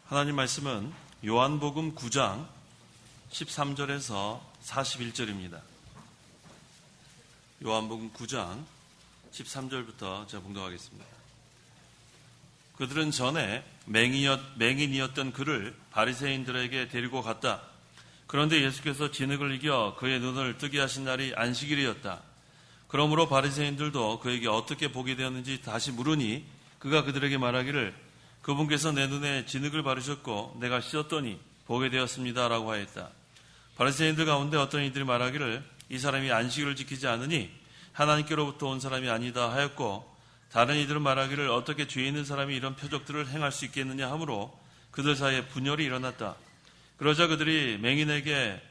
하나님 말씀은 요한복음 9장 13절에서 41절입니다. 요한복음 9장 13절부터 제가 봉독하겠습니다. 그들은 전에 맹인이었던 그를 바리새인들에게 데리고 갔다. 그런데 예수께서 진흙을 이겨 그의 눈을 뜨게 하신 날이 안식일이었다. 그러므로 바리새인들도 그에게 어떻게 보게 되었는지 다시 물으니 그가 그들에게 말하기를 그분께서 내 눈에 진흙을 바르셨고 내가 씻었더니 보게 되었습니다 라고 하였다. 바리새인들 가운데 어떤 이들이 말하기를 이 사람이 안식일을 지키지 않으니 하나님께로부터 온 사람이 아니다 하였고, 다른 이들은 말하기를 어떻게 죄 있는 사람이 이런 표적들을 행할 수 있겠느냐 하므로 그들 사이에 분열이 일어났다. 그러자 그들이 맹인에게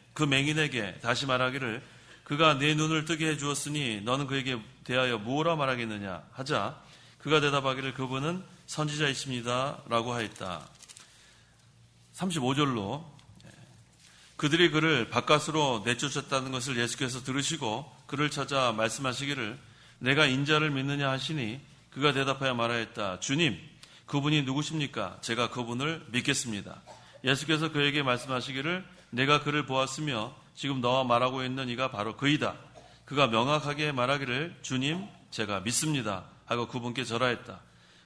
다시 말하기를 그가 내 눈을 뜨게 해주었으니 너는 그에게 대하여 무엇라 말하겠느냐 하자 그가 대답하기를 그분은 선지자이십니다 라고 하였다. 35절로 그들이 그를 바깥으로 내쫓았다는 것을 예수께서 들으시고 그를 찾아 말씀하시기를 내가 인자를 믿느냐 하시니 그가 대답하여 말하였다. 주님, 그분이 누구십니까? 제가 그분을 믿겠습니다. 예수께서 그에게 말씀하시기를 내가 그를 보았으며 지금 너와 말하고 있는 이가 바로 그이다. 그가 명확하게 말하기를 주님, 제가 믿습니다 하고 그분께 절하였다.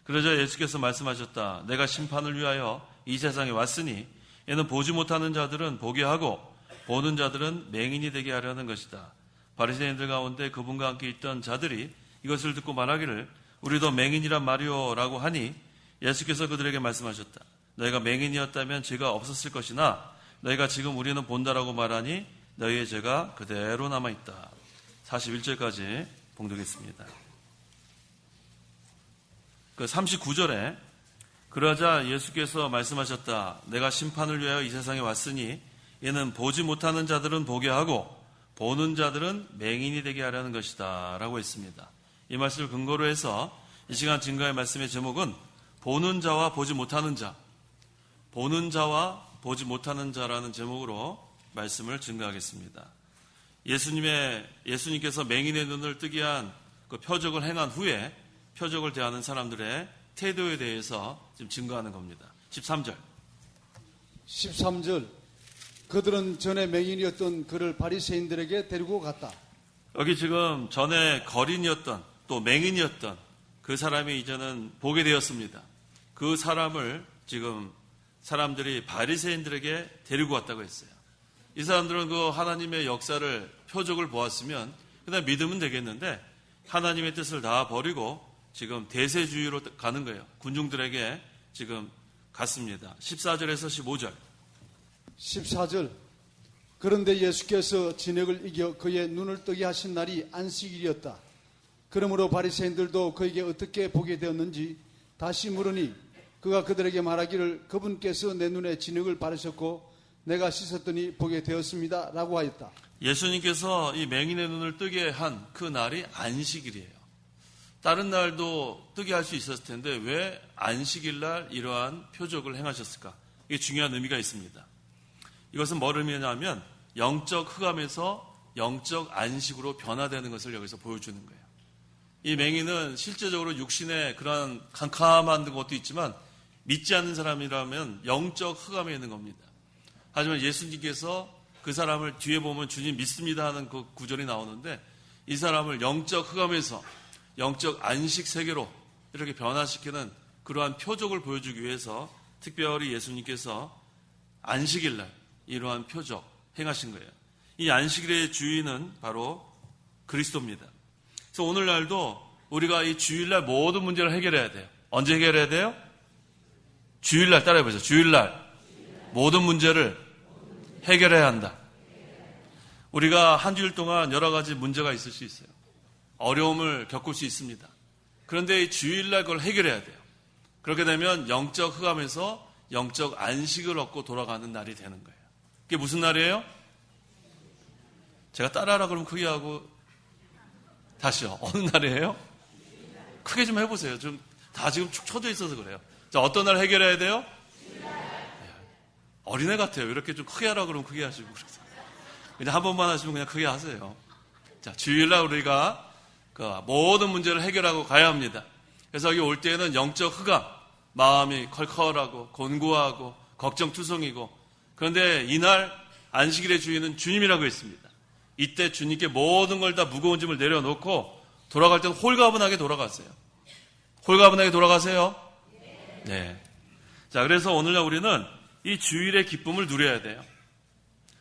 그러자 예수께서 말씀하셨다. 내가 심판을 위하여 이 세상에 왔으니 이는 보지 못하는 자들은 보게 하고 보는 자들은 맹인이 되게 하려는 것이다. 바리새인들 가운데 그분과 함께 있던 자들이 이것을 듣고 말하기를 우리도 맹인이란 말이오 라고 하니 예수께서 그들에게 말씀하셨다. 너희가 맹인이었다면 죄가 없었을 것이나 너희가 지금 우리는 본다라고 말하니 너희의 죄가 그대로 남아있다. 41절까지 봉독했습니다. 그 39절에 그러자 예수께서 말씀하셨다. 내가 심판을 위하여 이 세상에 왔으니 이는 보지 못하는 자들은 보게 하고 보는 자들은 맹인이 되게 하려는 것이다 라고 했습니다. 이 말씀을 근거로 해서 이 시간 증거의 말씀의 제목은 보는 자와 보지 못하는 자, 보는 자와 보지 못하는 자라는 제목으로 말씀을 증거하겠습니다. 예수님께서 맹인의 눈을 뜨게 한 그 표적을 행한 후에 표적을 대하는 사람들의 태도에 대해서 지금 증거하는 겁니다. 13절. 그들은 전에 맹인이었던 그를 바리새인들에게 데리고 갔다. 여기 지금 전에 거린이었던 또 맹인이었던 그 사람이 이제는 보게 되었습니다. 그 사람을 지금 사람들이 바리새인들에게 데리고 왔다고 했어요. 이 사람들은 그 하나님의 역사를 표적을 보았으면 그다음 믿으면 되겠는데 하나님의 뜻을 다 버리고 지금 대세주의로 가는 거예요. 군중들에게 지금 갔습니다. 14절에서 15절. 14절. 그런데 예수께서 진흙을 이겨 그의 눈을 뜨게 하신 날이 안식일이었다. 그러므로 바리새인들도 그에게 어떻게 보게 되었는지 다시 물으니 그가 그들에게 말하기를 그분께서 내 눈에 진흙을 바르셨고 내가 씻었더니 보게 되었습니다 라고 하였다. 예수님께서 이 맹인의 눈을 뜨게 한 그 날이 안식일이에요. 다른 날도 뜨게 할 수 있었을 텐데 왜 안식일 날 이러한 표적을 행하셨을까? 이게 중요한 의미가 있습니다. 이것은 뭘 의미하냐면 영적 흑암에서 영적 안식으로 변화되는 것을 여기서 보여주는 거예요. 이 맹인은 실제적으로 육신의 그런 캄캄한 것도 있지만 믿지 않는 사람이라면 영적 흑암에 있는 겁니다. 하지만 예수님께서 그 사람을 뒤에 보면 주님 믿습니다 하는 그 구절이 나오는데 이 사람을 영적 흑암에서 영적 안식 세계로 이렇게 변화시키는 그러한 표적을 보여주기 위해서 특별히 예수님께서 안식일날 이러한 표적 행하신 거예요. 이 안식일의 주인은 바로 그리스도입니다. 그래서 오늘날도 우리가 이 주일날 모든 문제를 해결해야 돼요. 언제 해결해야 돼요? 주일날 따라해보세요. 주일날 모든 문제를 해결해야 한다. 우리가 한 주일 동안 여러 가지 문제가 있을 수 있어요. 어려움을 겪을 수 있습니다. 그런데 이 주일날 그걸 해결해야 돼요. 그렇게 되면 영적 흑암에서 영적 안식을 얻고 돌아가는 날이 되는 거예요. 그게 무슨 날이에요? 제가 따라하라 그러면 크게 하고 다시요. 어느 날이에요? 크게 좀 해보세요. 다 지금 축 처져 있어서 그래요. 자, 어떤 날 해결해야 돼요? 어린애 같아요. 이렇게 좀 크게 하라 그러면 크게 하시고 그냥 한 번만 하시면 그냥 크게 하세요. 자, 주일날 우리가 그 모든 문제를 해결하고 가야 합니다. 그래서 여기 올 때에는 영적 흑암, 마음이 컬컬하고 곤고하고 걱정투성이고, 그런데 이날 안식일의 주인은 주님이라고 했습니다. 이때 주님께 모든 걸 다 무거운 짐을 내려놓고 돌아갈 때는 홀가분하게 돌아갔어요. 홀가분하게 돌아가세요. 네. 자, 그래서 오늘날 우리는 이 주일의 기쁨을 누려야 돼요.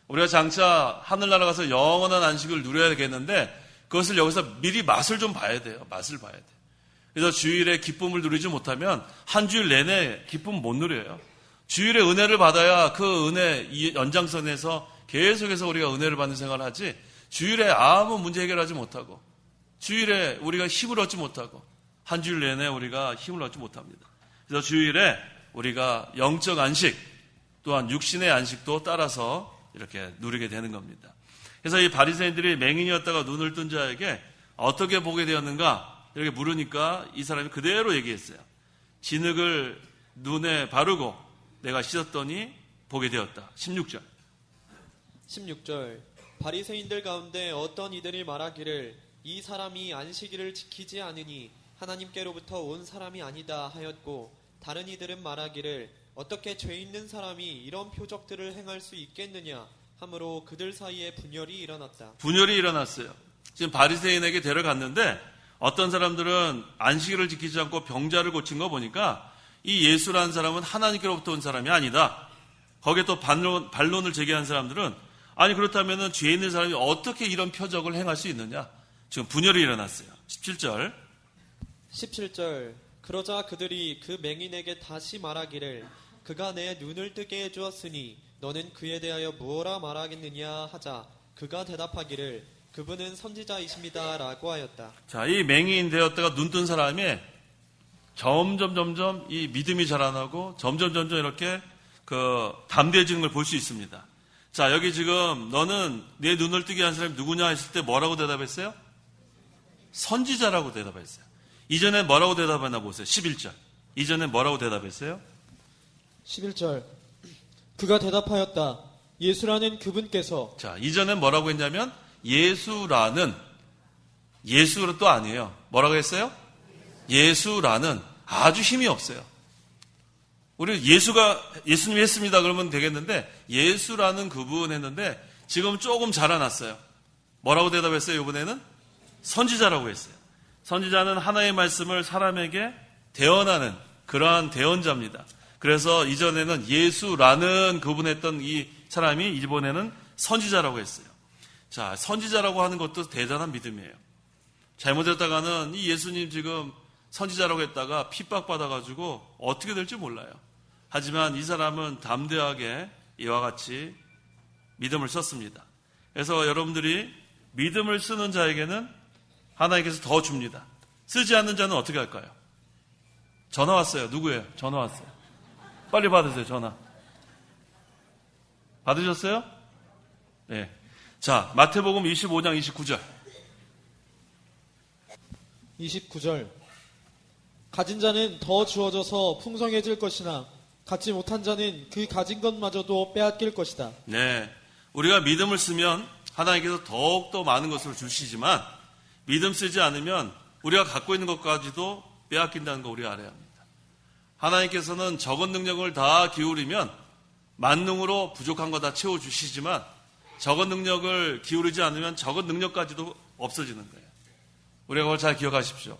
우리가 장차 하늘나라 가서 영원한 안식을 누려야 되겠는데 그것을 여기서 미리 맛을 좀 봐야 돼요. 맛을 봐야 돼요. 그래서 주일의 기쁨을 누리지 못하면 한 주일 내내 기쁨 못 누려요. 주일의 은혜를 받아야 그 은혜 이 연장선에서 계속해서 우리가 은혜를 받는 생활을 하지, 주일에 아무 문제 해결하지 못하고 주일에 우리가 힘을 얻지 못하고 한 주일 내내 우리가 힘을 얻지 못합니다. 그래서 주일에 우리가 영적 안식 또한 육신의 안식도 따라서 이렇게 누리게 되는 겁니다. 그래서 이 바리새인들이 맹인이었다가 눈을 뜬 자에게 어떻게 보게 되었는가 이렇게 물으니까 이 사람이 그대로 얘기했어요. 진흙을 눈에 바르고 내가 씻었더니 보게 되었다. 16절. 16절 바리새인들 가운데 어떤 이들이 말하기를 이 사람이 안식일을 지키지 않으니 하나님께로부터 온 사람이 아니다 하였고, 다른 이들은 말하기를 어떻게 죄 있는 사람이 이런 표적들을 행할 수 있겠느냐 하므로 그들 사이에 분열이 일어났다. 분열이 일어났어요. 지금 바리새인에게 데려갔는데 어떤 사람들은 안식일을 지키지 않고 병자를 고친 거 보니까 이 예수라는 사람은 하나님께로부터 온 사람이 아니다. 거기에 또 반론을 제기한 사람들은 아니 그렇다면 죄 있는 사람이 어떻게 이런 표적을 행할 수 있느냐. 지금 분열이 일어났어요. 17절. 17절 그러자 그들이 그 맹인에게 다시 말하기를 그가 내 눈을 뜨게 해주었으니 너는 그에 대하여 무엇라 말하겠느냐 하자 그가 대답하기를 그분은 선지자이십니다 라고 하였다. 자, 이 맹인 되었다가 눈 뜬 사람이 점점 이 믿음이 자라나고 점점 이렇게 담대해지는 걸 볼 수 있습니다. 자, 여기 지금 너는 내 눈을 뜨게 한 사람이 누구냐 했을 때 뭐라고 대답했어요? 선지자라고 대답했어요. 이전에 뭐라고 대답했나 보세요. 11절. 이전에 뭐라고 대답했어요? 11절 그가 대답하였다. 예수라는 그분께서. 자, 이전에 뭐라고 했냐면 예수라는 또 아니에요. 뭐라고 했어요? 예수라는 아주 힘이 없어요. 우리 예수님이 했습니다 그러면 되겠는데 예수라는 그분 했는데 지금 조금 자라났어요. 뭐라고 대답했어요? 이번에는 선지자라고 했어요. 선지자는 하나의 말씀을 사람에게 대언하는 그러한 대언자입니다. 그래서 이전에는 예수라는 그분 했던 이 사람이 이번에는 선지자라고 했어요. 자, 선지자라고 하는 것도 대단한 믿음이에요. 잘못했다가는 이 예수님 지금 선지자라고 했다가 핍박받아가지고 어떻게 될지 몰라요. 하지만 이 사람은 담대하게 이와 같이 믿음을 썼습니다. 그래서 여러분들이 믿음을 쓰는 자에게는 하나님께서 더 줍니다. 쓰지 않는 자는 어떻게 할까요? 전화 왔어요. 누구예요? 전화 왔어요. 빨리 받으세요. 전화. 받으셨어요? 네. 자, 마태복음 25장 29절. 29절 가진 자는 더 주어져서 풍성해질 것이나 갖지 못한 자는 그 가진 것마저도 빼앗길 것이다. 네. 우리가 믿음을 쓰면 하나님께서 더욱더 많은 것을 주시지만 믿음 쓰지 않으면 우리가 갖고 있는 것까지도 빼앗긴다는 거 우리가 알아야 합니다. 하나님께서는 적은 능력을 다 기울이면 만능으로 부족한 거 다 채워주시지만 적은 능력을 기울이지 않으면 적은 능력까지도 없어지는 거예요. 우리가 그걸 잘 기억하십시오.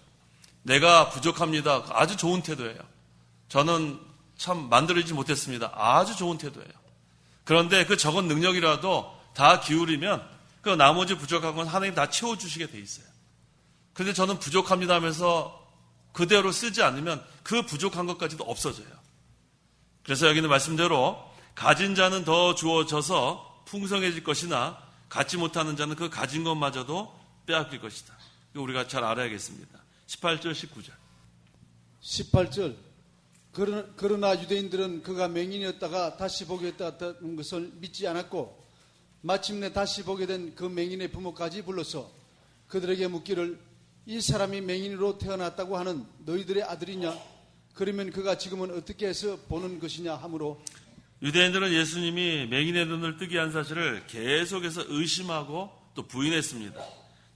내가 부족합니다. 아주 좋은 태도예요. 저는 참 만들어지지 못했습니다. 아주 좋은 태도예요. 그런데 그 적은 능력이라도 다 기울이면 그 나머지 부족한 건 하나님 다 채워주시게 돼 있어요. 그런데 저는 부족합니다 하면서 그대로 쓰지 않으면 그 부족한 것까지도 없어져요. 그래서 여기는 말씀대로 가진 자는 더 주어져서 풍성해질 것이나 갖지 못하는 자는 그 가진 것마저도 빼앗길 것이다. 이거 우리가 잘 알아야겠습니다. 18절 19절 18절 그러나 유대인들은 그가 맹인이었다가 다시 보게 됐다는 것을 믿지 않았고 마침내 다시 보게 된 그 맹인의 부모까지 불러서 그들에게 묻기를 이 사람이 맹인으로 태어났다고 하는 너희들의 아들이냐? 그러면 그가 지금은 어떻게 해서 보는 것이냐 하므로 유대인들은 예수님이 맹인의 눈을 뜨게 한 사실을 계속해서 의심하고 또 부인했습니다.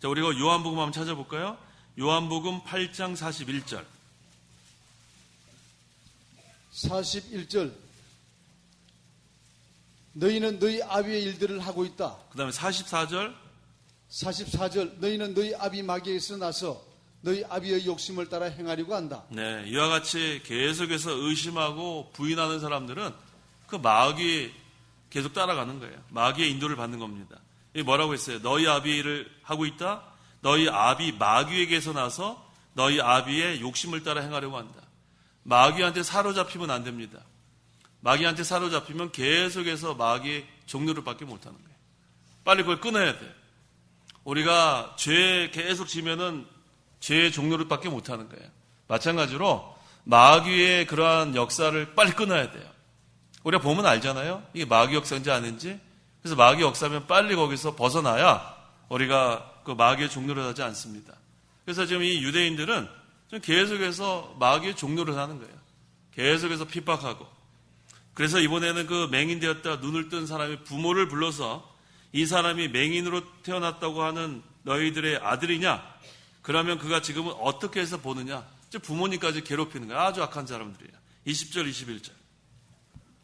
자, 우리가 요한복음 한번 찾아볼까요? 요한복음 8장 41절 41절 너희는 너희 아비의 일들을 하고 있다. 그 다음에 44절 44절 너희는 너희 아비 마귀에서 나서 너희 아비의 욕심을 따라 행하려고 한다. 네, 이와 같이 계속해서 의심하고 부인하는 사람들은 그 마귀 계속 따라가는 거예요. 마귀의 인도를 받는 겁니다. 이 뭐라고 했어요? 너희 아비를 하고 있다. 너희 아비 마귀에게서 나서 너희 아비의 욕심을 따라 행하려고 한다. 마귀한테 사로잡히면 안 됩니다. 마귀한테 사로잡히면 계속해서 마귀의 종로를 받게 못하는 거예요. 빨리 그걸 끊어야 돼요. 우리가 죄 계속 지면은 죄의 종로를 받게 못하는 거예요. 마찬가지로 마귀의 그러한 역사를 빨리 끊어야 돼요. 우리가 보면 알잖아요. 이게 마귀 역사인지 아닌지. 그래서 마귀 역사면 빨리 거기서 벗어나야 우리가 그 마귀의 종로를 하지 않습니다. 그래서 지금 이 유대인들은 좀 계속해서 마귀의 종로를 하는 거예요. 계속해서 핍박하고. 그래서 이번에는 그 맹인되었다 눈을 뜬 사람이 부모를 불러서 이 사람이 맹인으로 태어났다고 하는 너희들의 아들이냐? 그러면 그가 지금은 어떻게 해서 보느냐? 부모님까지 괴롭히는 거예요. 아주 악한 사람들이에요. 20절, 21절.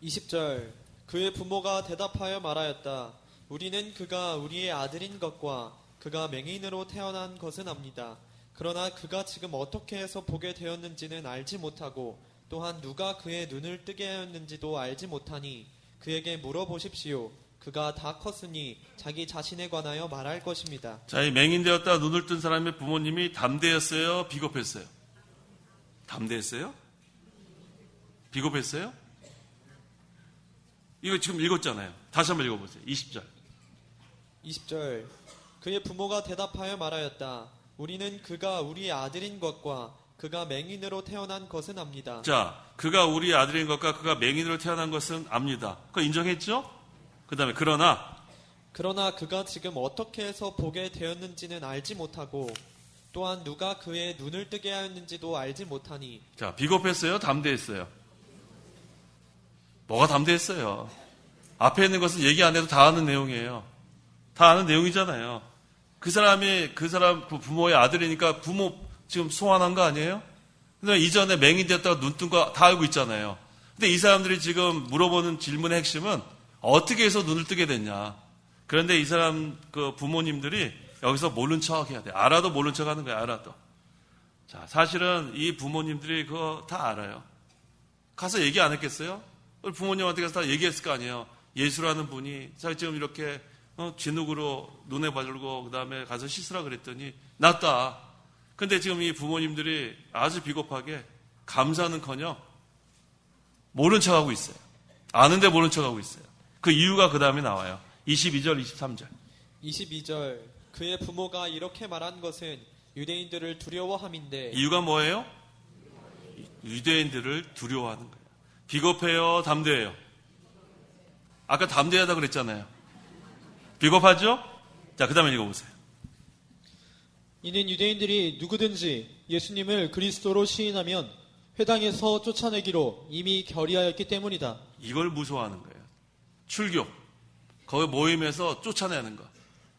20절 그의 부모가 대답하여 말하였다. 우리는 그가 우리의 아들인 것과 그가 맹인으로 태어난 것은 압니다. 그러나 그가 지금 어떻게 해서 보게 되었는지는 알지 못하고 또한 누가 그의 눈을 뜨게 하였는지도 알지 못하니 그에게 물어보십시오. 그가 다 컸으니 자기 자신에 관하여 말할 것입니다. 자, 이 맹인되었다 눈을 뜬 사람의 부모님이 담대했어요? 비겁했어요? 담대했어요? 비겁했어요? 이거 지금 읽었잖아요. 다시 한번 읽어보세요. 20절. 20절 그의 부모가 대답하여 말하였다. 우리는 그가 우리의 아들인 것과 그가 맹인으로 태어난 것은 압니다. 자, 그가 우리 아들인 것과 그가 맹인으로 태어난 것은 압니다. 그거 인정했죠? 그 다음에 그러나 그가 지금 어떻게 해서 보게 되었는지는 알지 못하고 또한 누가 그의 눈을 뜨게 하였는지도 알지 못하니. 자, 비겁했어요? 담대했어요? 뭐가 담대했어요? 앞에 있는 것은 얘기 안 해도 다 아는 내용이에요. 다 아는 내용이잖아요. 그 그 부모의 아들이니까 부모 지금 소환한 거 아니에요? 근데 이전에 맹인 됐다가 눈 뜬 거 다 알고 있잖아요. 근데 이 사람들이 지금 물어보는 질문의 핵심은 어떻게 해서 눈을 뜨게 됐냐. 그런데 이 사람 그 부모님들이 여기서 모른 척 해야 돼. 알아도 모른 척 하는 거야, 알아도. 자, 사실은 이 부모님들이 그거 다 알아요. 가서 얘기 안 했겠어요? 우리 부모님한테 가서 다 얘기했을 거 아니에요. 예수라는 분이 자 지금 이렇게 진흙으로 눈에 바르고 그 다음에 가서 씻으라 그랬더니 낫다. 근데 지금 이 부모님들이 아주 비겁하게 감사는커녕 모른 척하고 있어요. 아는데 모른 척하고 있어요. 그 이유가 그 다음에 나와요. 22절, 23절. 22절 그의 부모가 이렇게 말한 것은 유대인들을 두려워함인데. 이유가 뭐예요? 유대인들을 두려워하는 거예요. 비겁해요? 담대해요? 아까 담대하다 그랬잖아요. 비겁하죠? 자, 그 다음에 읽어보세요. 이는 유대인들이 누구든지 예수님을 그리스도로 시인하면 회당에서 쫓아내기로 이미 결의하였기 때문이다. 이걸 무서워하는 거예요. 출교. 거기 모임에서 쫓아내는 거.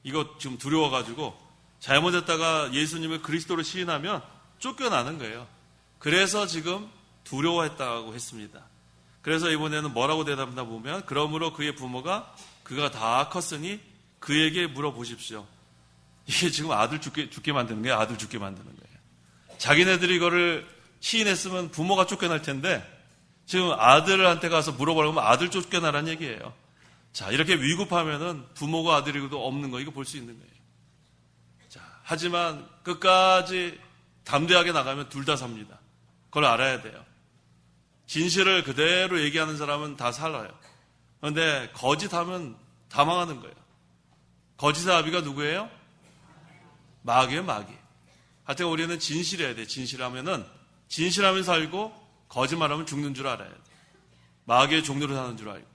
이거 지금 두려워가지고 잘못했다가 예수님을 그리스도로 시인하면 쫓겨나는 거예요. 그래서 지금 두려워했다고 했습니다. 그래서 이번에는 뭐라고 대답하다 보면 그러므로 그의 부모가 그가 다 컸으니 그에게 물어보십시오. 이게 지금 아들 죽게 만드는 거예요. 아들 죽게 만드는 거예요. 자기네들이 이거를 시인했으면 부모가 쫓겨날 텐데 지금 아들한테 가서 물어보라고 하면 아들 쫓겨나라는 얘기예요. 자, 이렇게 위급하면은 부모가 아들이고도 없는 거 이거 볼 수 있는 거예요. 자, 하지만 끝까지 담대하게 나가면 둘 다 삽니다. 그걸 알아야 돼요. 진실을 그대로 얘기하는 사람은 다 살아요. 그런데 거짓하면 다 망하는 거예요. 거짓의 아비가 누구예요? 마귀예요, 마귀. 하여튼 우리는 진실해야 돼. 진실하면은 진실하면 살고 거짓말하면 죽는 줄 알아야 돼. 마귀의 종류로 사는 줄 알고.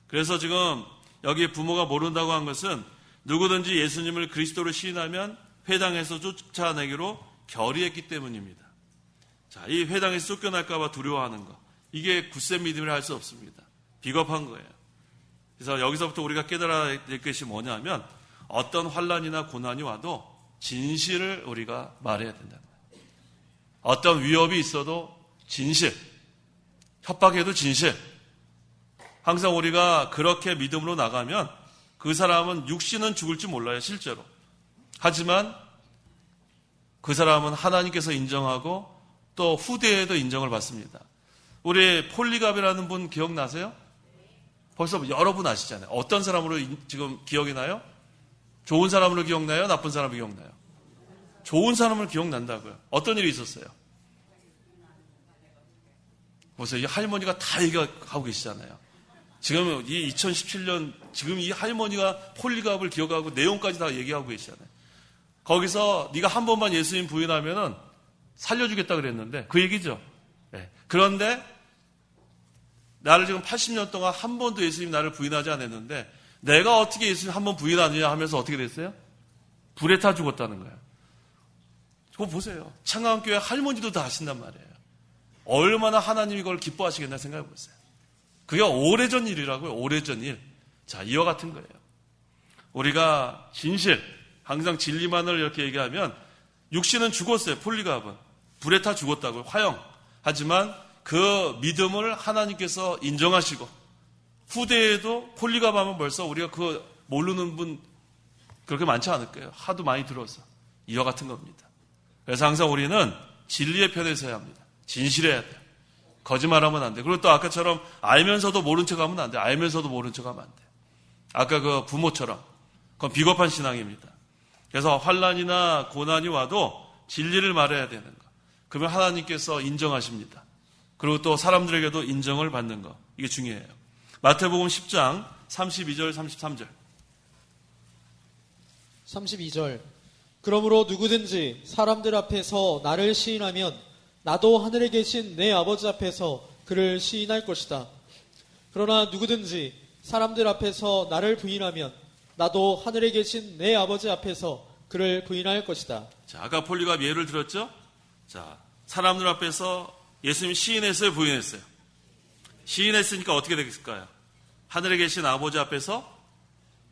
그래서 지금 여기 부모가 모른다고 한 것은 누구든지 예수님을 그리스도로 시인하면 회당에서 쫓아내기로 결의했기 때문입니다. 자, 이 회당에서 쫓겨날까봐 두려워하는 거. 이게 굳센 믿음이라 할 수 없습니다. 비겁한 거예요. 그래서 여기서부터 우리가 깨달아야 될 것이 뭐냐면 어떤 환난이나 고난이 와도 진실을 우리가 말해야 된다는 거예요. 어떤 위협이 있어도 진실. 협박해도 진실. 항상 우리가 그렇게 믿음으로 나가면 그 사람은 육신은 죽을지 몰라요, 실제로. 하지만 그 사람은 하나님께서 인정하고 또 후대에도 인정을 받습니다. 우리 폴리갑이라는 분 기억나세요? 벌써 여러 분 아시잖아요. 어떤 사람으로 지금 기억이 나요? 좋은 사람으로 기억나요? 나쁜 사람으로 기억나요? 좋은 사람으로 기억난다고요. 어떤 일이 있었어요? 보세요. 이 할머니가 다 얘기하고 계시잖아요. 지금 이 2017년 지금 이 할머니가 폴리갑을 기억하고 내용까지 다 얘기하고 계시잖아요. 거기서 네가 한 번만 예수님 부인하면은 살려주겠다 그랬는데 그 얘기죠. 네. 그런데 나를 지금 80년 동안 한 번도 예수님 나를 부인하지 않았는데 내가 어떻게 예수님 한 번 부인하느냐 하면서 어떻게 됐어요? 불에 타 죽었다는 거예요. 그거 보세요. 창강교회 할머니도 다 하신단 말이에요. 얼마나 하나님이 이걸 기뻐하시겠나 생각해 보세요. 그게 오래전 일이라고요. 오래전 일. 자, 이와 같은 거예요. 우리가 진실, 항상 진리만을 이렇게 얘기하면 육신은 죽었어요. 폴리갑은. 불에 타 죽었다고요. 화형. 하지만 그 믿음을 하나님께서 인정하시고 후대에도 폴리갑 하면 벌써 우리가 그 모르는 분 그렇게 많지 않을 거예요. 하도 많이 들어서. 이와 같은 겁니다. 그래서 항상 우리는 진리의 편에 서야 합니다. 진실해야 돼요. 거짓말하면 안 돼요. 그리고 또 아까처럼 알면서도 모른 척하면 안 돼요. 알면서도 모른 척하면 안 돼요. 아까 그 부모처럼 그건 비겁한 신앙입니다. 그래서 환난이나 고난이 와도 진리를 말해야 되는 거. 그러면 하나님께서 인정하십니다. 그리고 또 사람들에게도 인정을 받는 거. 이게 중요해요. 마태복음 10장 32절 33절 32절. 그러므로 누구든지 사람들 앞에서 나를 시인하면 나도 하늘에 계신 내 아버지 앞에서 그를 시인할 것이다. 그러나 누구든지 사람들 앞에서 나를 부인하면 나도 하늘에 계신 내 아버지 앞에서 그를 부인할 것이다. 자, 아까 폴리갑 예를 들었죠? 자, 사람들 앞에서 예수님이 시인했어요, 부인했어요? 시인했으니까 어떻게 됐을까요? 하늘에 계신 아버지 앞에서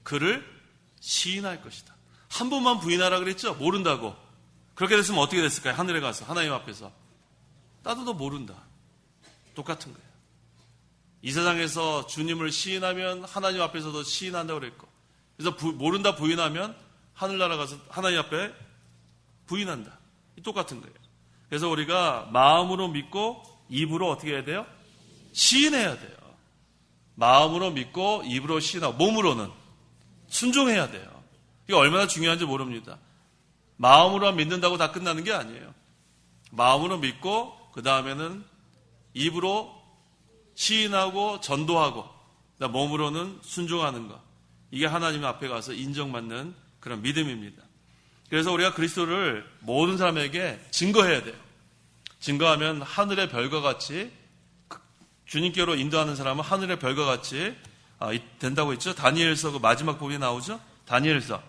그를 시인할 것이다. 한 번만 부인하라 그랬죠? 모른다고. 그렇게 됐으면 어떻게 됐을까요? 하늘에 가서 하나님 앞에서. 나도 너 모른다. 똑같은 거예요. 이 세상에서 주님을 시인하면 하나님 앞에서도 시인한다고 그랬고, 그래서 모른다 부인하면 하늘나라 가서 하나님 앞에 부인한다. 똑같은 거예요. 그래서 우리가 마음으로 믿고 입으로 어떻게 해야 돼요? 시인해야 돼요. 마음으로 믿고 입으로 시인하고 몸으로는 순종해야 돼요. 이게 얼마나 중요한지 모릅니다. 마음으로 믿는다고 다 끝나는 게 아니에요. 마음으로 믿고 그 다음에는 입으로 시인하고 전도하고 몸으로는 순종하는 것. 이게 하나님 앞에 가서 인정받는 그런 믿음입니다. 그래서 우리가 그리스도를 모든 사람에게 증거해야 돼요. 증거하면 하늘의 별과 같이 주님께로 인도하는 사람은 하늘의 별과 같이 된다고 했죠. 다니엘서 그 마지막 부분이 나오죠. 다니엘서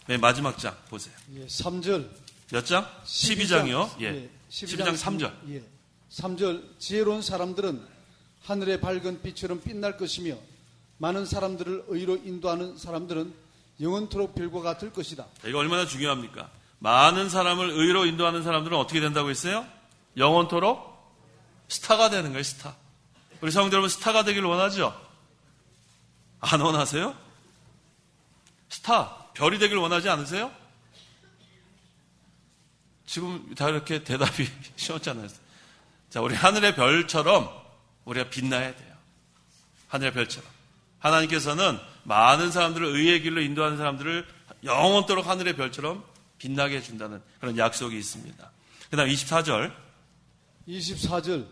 네, 마지막 장 보세요. 예, 3절. 몇 장? 12장이요. 예. 예, 12장 3절. 예. 3절. 지혜로운 사람들은 하늘의 밝은 빛처럼 빛날 것이며 많은 사람들을 의로 인도하는 사람들은 영원토록 별과 같을 것이다. 이거 얼마나 중요합니까? 많은 사람을 의로 인도하는 사람들은 어떻게 된다고 했어요? 영원토록 스타가 되는 거예요. 스타. 우리 성도 여러분 스타가 되길 원하죠? 안 원하세요? 스타, 별이 되길 원하지 않으세요? 지금 다 이렇게 대답이 쉬웠잖아요. 자, 우리 하늘의 별처럼 우리가 빛나야 돼요. 하늘의 별처럼. 하나님께서는 많은 사람들을 의의 길로 인도하는 사람들을 영원토록 하늘의 별처럼 빛나게 해준다는 그런 약속이 있습니다. 그 다음 24절. 24절.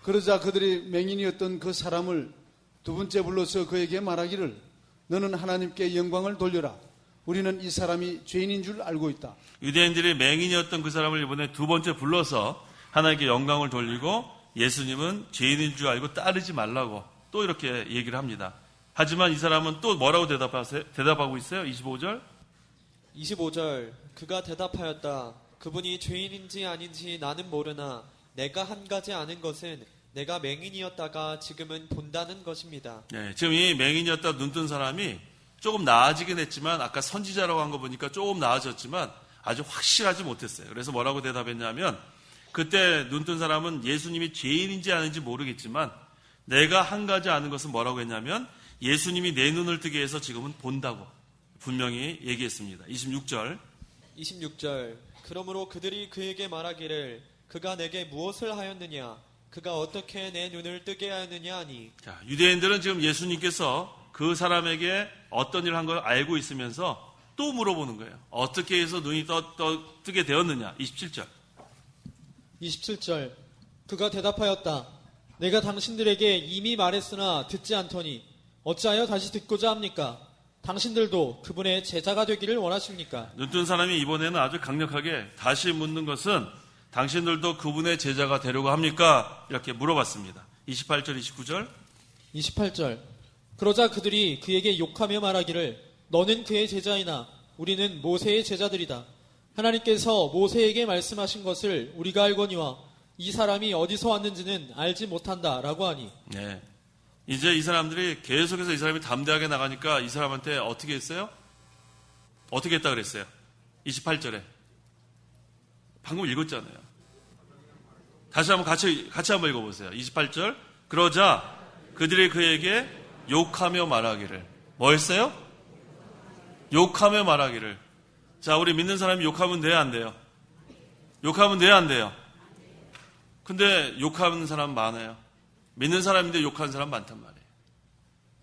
그러자 그들이 맹인이었던 그 사람을 두 번째 불러서 그에게 말하기를 너는 하나님께 영광을 돌려라. 우리는 이 사람이 죄인인 줄 알고 있다. 유대인들이 맹인이었던 그 사람을 이번에 두 번째 불러서 하나님께 영광을 돌리고 예수님은 죄인인 줄 알고 따르지 말라고 또 이렇게 얘기를 합니다. 하지만 이 사람은 또 뭐라고 대답하고 있어요? 25절. 25절. 그가 대답하였다. 그분이 죄인인지 아닌지 나는 모르나 내가 한 가지 아는 것은 내가 맹인이었다가 지금은 본다는 것입니다. 네, 지금 이 맹인이었다 눈뜬 사람이 조금 나아지긴 했지만 아까 선지자라고 한 거 보니까 조금 나아졌지만 아주 확실하지 못했어요. 그래서 뭐라고 대답했냐면 그때 눈뜬 사람은 예수님이 죄인인지 아닌지 모르겠지만 내가 한 가지 아는 것은 뭐라고 했냐면 예수님이 내 눈을 뜨게 해서 지금은 본다고 분명히 얘기했습니다. 26절. 26절 그러므로 그들이 그에게 말하기를 그가 내게 무엇을 하였느냐 그가 어떻게 내 눈을 뜨게 하였느냐 하니 자, 유대인들은 지금 예수님께서 그 사람에게 어떤 일을 한 걸 알고 있으면서 또 물어보는 거예요. 어떻게 해서 눈이 뜨게 되었느냐. 27절. 27절 그가 대답하였다. 내가 당신들에게 이미 말했으나 듣지 않더니 어찌하여 다시 듣고자 합니까? 당신들도 그분의 제자가 되기를 원하십니까? 눈뜬 사람이 이번에는 아주 강력하게 다시 묻는 것은 당신들도 그분의 제자가 되려고 합니까? 이렇게 물어봤습니다. 28절, 29절. 28절 그러자 그들이 그에게 욕하며 말하기를 너는 그의 제자이나 우리는 모세의 제자들이다. 하나님께서 모세에게 말씀하신 것을 우리가 알거니와 이 사람이 어디서 왔는지는 알지 못한다 라고 하니 네. 이제 이 사람들이 계속해서 이 사람이 담대하게 나가니까 이 사람한테 어떻게 했어요? 어떻게 했다 그랬어요? 28절에. 방금 읽었잖아요. 다시 한번 같이 한번 읽어보세요. 28절. 그러자 그들이 그에게 욕하며 말하기를. 뭐 했어요? 욕하며 말하기를. 자, 우리 믿는 사람이 욕하면 돼요, 안 돼요? 욕하면 돼요, 안 돼요? 근데 욕하는 사람 많아요. 믿는 사람인데 욕하는 사람 많단 말이에요.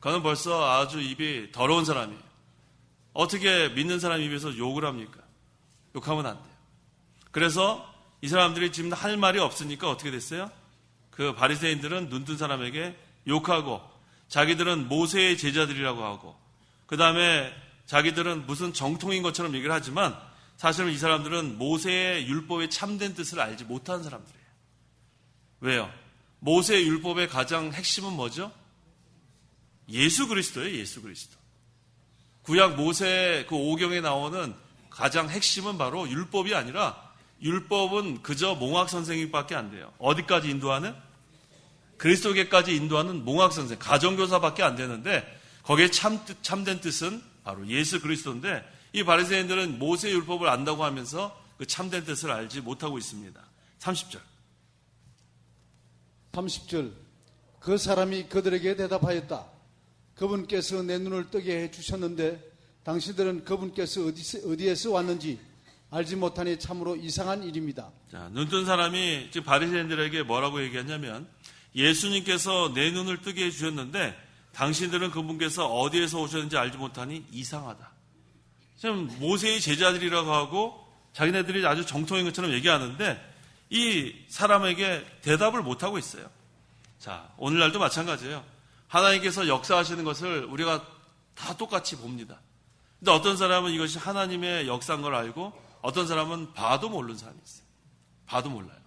그는 벌써 아주 입이 더러운 사람이에요. 어떻게 믿는 사람 입에서 욕을 합니까? 욕하면 안 돼요. 그래서 이 사람들이 지금 할 말이 없으니까 어떻게 됐어요? 그 바리새인들은 눈뜬 사람에게 욕하고 자기들은 모세의 제자들이라고 하고 그 다음에 자기들은 무슨 정통인 것처럼 얘기를 하지만 사실은 이 사람들은 모세의 율법의 참된 뜻을 알지 못하는 사람들이에요. 왜요? 모세의 율법의 가장 핵심은 뭐죠? 예수 그리스도예요. 예수 그리스도. 구약 모세 그 오경에 나오는 가장 핵심은 바로 율법이 아니라 율법은 그저 몽학 선생님밖에 안 돼요. 어디까지 인도하는? 그리스도께까지 인도하는 몽학 선생, 가정교사밖에 안 되는데 거기에 참된 뜻은 바로 예수 그리스도인데 이 바리새인들은 모세 율법을 안다고 하면서 그 참된 뜻을 알지 못하고 있습니다. 30절. 30절 그 사람이 그들에게 대답하였다. 그분께서 내 눈을 뜨게 해주셨는데 당신들은 그분께서 어디에서 왔는지 알지 못하니 참으로 이상한 일입니다. 자, 눈뜬 사람이 지금 바리새인들에게 뭐라고 얘기하냐면 예수님께서 내 눈을 뜨게 해주셨는데 당신들은 그분께서 어디에서 오셨는지 알지 못하니 이상하다. 지금 모세의 제자들이라고 하고 자기네들이 아주 정통인 것처럼 얘기하는데 이 사람에게 대답을 못하고 있어요. 자, 오늘날도 마찬가지예요. 하나님께서 역사하시는 것을 우리가 다 똑같이 봅니다. 근데 어떤 사람은 이것이 하나님의 역사인 걸 알고 어떤 사람은 봐도 모르는 사람이 있어요. 봐도 몰라요.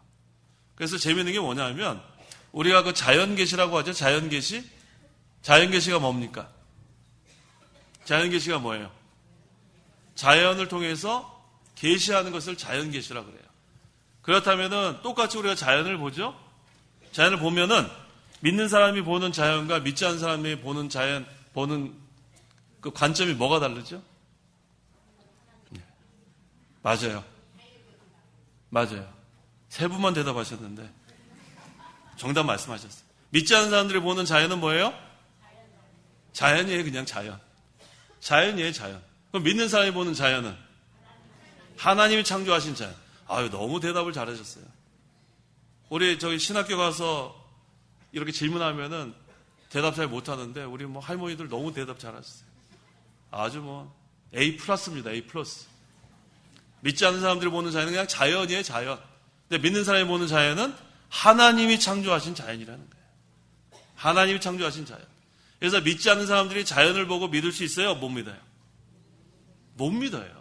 그래서 재미있는 게 뭐냐면 우리가 그 자연계시라고 하죠. 자연계시. 자연계시가 뭡니까? 자연계시가 뭐예요? 자연을 통해서 계시하는 것을 자연계시라고 그래요. 그렇다면은 똑같이 우리가 자연을 보죠. 자연을 보면은 믿는 사람이 보는 자연과 믿지 않는 사람이 보는 자연 보는 그 관점이 뭐가 다르죠? 맞아요. 맞아요. 세 분만 대답하셨는데 정답 말씀하셨어요. 믿지 않는 사람들이 보는 자연은 뭐예요? 자연이에요. 그냥 자연. 자연이에요. 자연. 그럼 믿는 사람이 보는 자연은 하나님이 창조하신 자연. 아유, 너무 대답을 잘하셨어요. 우리 저기 신학교 가서 이렇게 질문하면은 대답 잘 못하는데 우리 뭐 할머니들 너무 대답 잘하셨어요. 아주 뭐 A+입니다. A+. 믿지 않는 사람들이 보는 자연은 그냥 자연이에요. 자연. 근데 믿는 사람이 보는 자연은 하나님이 창조하신 자연이라는 거예요. 하나님이 창조하신 자연. 그래서 믿지 않는 사람들이 자연을 보고 믿을 수 있어요? 못 믿어요? 못 믿어요.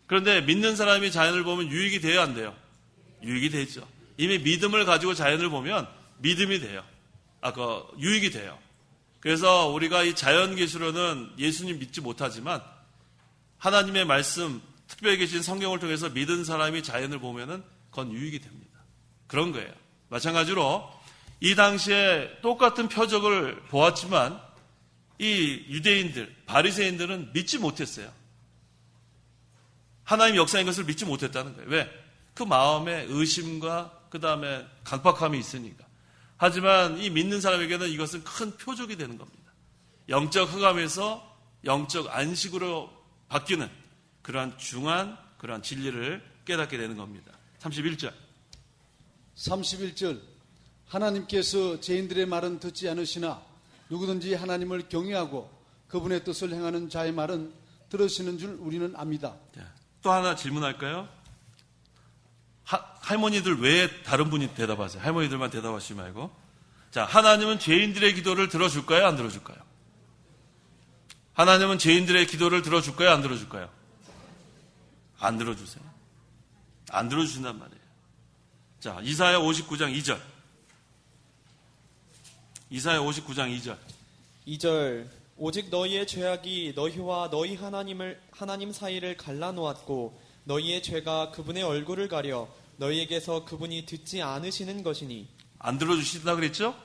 그런데 믿는 사람이 자연을 보면 유익이 돼요? 안 돼요? 유익이 되죠. 이미 믿음을 가지고 자연을 보면 믿음이 돼요. 유익이 돼요. 그래서 우리가 이 자연계시로는 예수님 믿지 못하지만 하나님의 말씀, 특별히 계신 성경을 통해서 믿은 사람이 자연을 보면은 그건 유익이 됩니다. 그런 거예요. 마찬가지로 이 당시에 똑같은 표적을 보았지만 이 유대인들, 바리새인들은 믿지 못했어요. 하나님 역사인 것을 믿지 못했다는 거예요. 왜? 그 마음에 의심과 그 다음에 강박함이 있으니까. 하지만 이 믿는 사람에게는 이것은 큰 표적이 되는 겁니다. 영적 흑암에서 영적 안식으로 바뀌는 그러한 중한 그러한 진리를 깨닫게 되는 겁니다. 31절. 31절 하나님께서 죄인들의 말은 듣지 않으시나 누구든지 하나님을 경외하고 그분의 뜻을 행하는 자의 말은 들으시는 줄 우리는 압니다. 또 하나 질문할까요? 할머니들 왜 다른 분이 대답하세요? 할머니들만 대답하시지 말고. 자, 하나님은 죄인들의 기도를 들어줄까요? 안 들어줄까요? 하나님은 죄인들의 기도를 들어줄까요? 안 들어줄까요? 안 들어주세요. 안 들어주신단 말이에요. 자, 이사야 59장 2절. 이사야 59장 2절. 2절 오직 너희의 죄악이 너희와 너희 하나님 사이를 갈라놓았고 너희의 죄가 그분의 얼굴을 가려 너희에게서 그분이 듣지 않으시는 것이니. 안 들어주신다 그랬죠?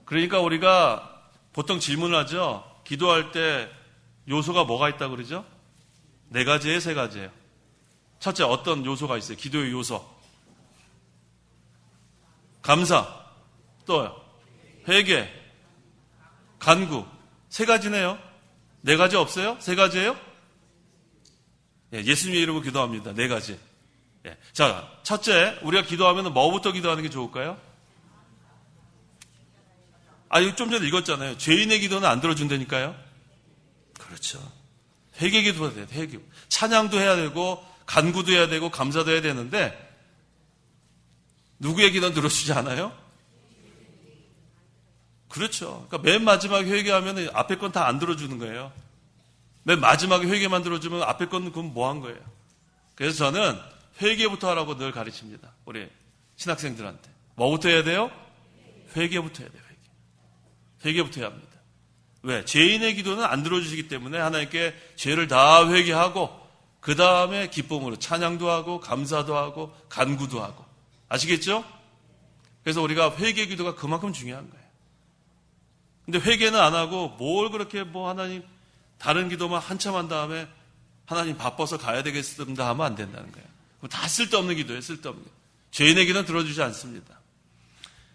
그러니까 우리가 보통 질문을 하죠. 기도할 때 요소가 뭐가 있다고 그러죠? 4가지예요, 3가지예요. 첫째, 어떤 요소가 있어요? 기도의 요소. 감사, 또요. 회개, 간구. 3가지네요. 4가지 없어요? 3가지예요? 예수님의 이름으로 기도합니다. 4가지. 자, 첫째, 우리가 기도하면 뭐부터 기도하는 게 좋을까요? 이거 좀 전에 읽었잖아요. 죄인의 기도는 안 들어준다니까요. 그렇죠. 회개 기도가 돼요. 회개. 찬양도 해야 되고 간구도 해야 되고 감사도 해야 되는데 누구의 기도는 들어주지 않아요? 그렇죠. 그러니까 맨 마지막에 회개하면 앞에 건 다 안 들어주는 거예요. 맨 마지막에 회개만 들어주면 앞에 건 그건 뭐 한 거예요. 그래서 저는 회개부터 하라고 늘 가르칩니다. 우리 신학생들한테. 뭐부터 해야 돼요? 회개부터 해야 돼요. 회개부터 해야 합니다. 왜? 죄인의 기도는 안 들어주시기 때문에 하나님께 죄를 다 회개하고 그 다음에 기쁨으로 찬양도 하고 감사도 하고 간구도 하고. 아시겠죠? 그래서 우리가 회개 기도가 그만큼 중요한 거예요. 근데 회개는 안 하고 뭘 그렇게 하나님 다른 기도만 한참 한 다음에 하나님 바빠서 가야 되겠습니다 하면 안 된다는 거예요. 다 쓸데없는 기도예요. 쓸데없는 기도. 죄인의 기도는 들어주지 않습니다.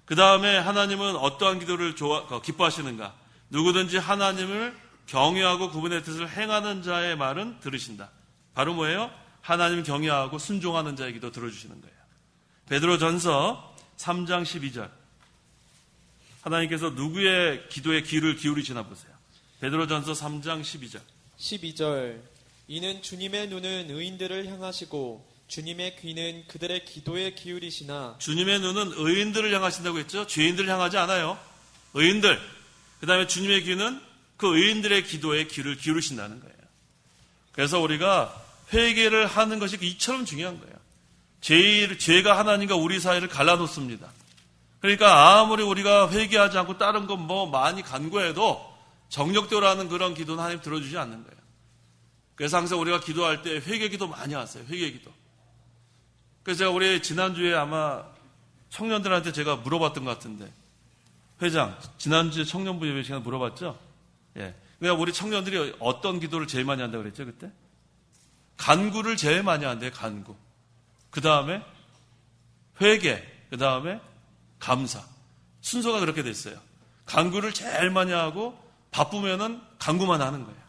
그 다음에 하나님은 어떠한 기도를 기뻐하시는가? 누구든지 하나님을 경외하고 그분의 뜻을 행하는 자의 말은 들으신다. 바로 뭐예요? 하나님을 경외하고 순종하는 자의 기도 들어주시는 거예요. 베드로전서 3장 12절. 하나님께서 누구의 기도에 귀를 기울이시나 보세요. 베드로전서 3장 12절. 12절 이는 주님의 눈은 의인들을 향하시고 주님의 귀는 그들의 기도에 기울이시나. 주님의 눈은 의인들을 향하신다고 했죠. 죄인들을 향하지 않아요. 의인들. 그 다음에 주님의 귀는 그 의인들의 기도에 귀를 기울이신다는 거예요. 그래서 우리가 회개를 하는 것이 이처럼 중요한 거예요. 죄가 하나님과 우리 사이를 갈라놓습니다. 그러니까 아무리 우리가 회개하지 않고 다른 건 많이 간구해도 정력대로 하는 그런 기도는 하나님 들어주지 않는 거예요. 그래서 항상 우리가 기도할 때 회개 기도 많이 하세요. 회개 기도. 그래서 제가 우리 지난주에 아마 청년들한테 제가 물어봤던 것 같은데, 회장, 지난주에 청년부 예배 시간에 물어봤죠? 예. 그러니까 우리 청년들이 어떤 기도를 제일 많이 한다고 그랬죠, 그때? 간구를 제일 많이 한대요, 간구. 그 다음에 회개, 그 다음에 감사. 순서가 그렇게 됐어요. 간구를 제일 많이 하고 바쁘면은 간구만 하는 거예요.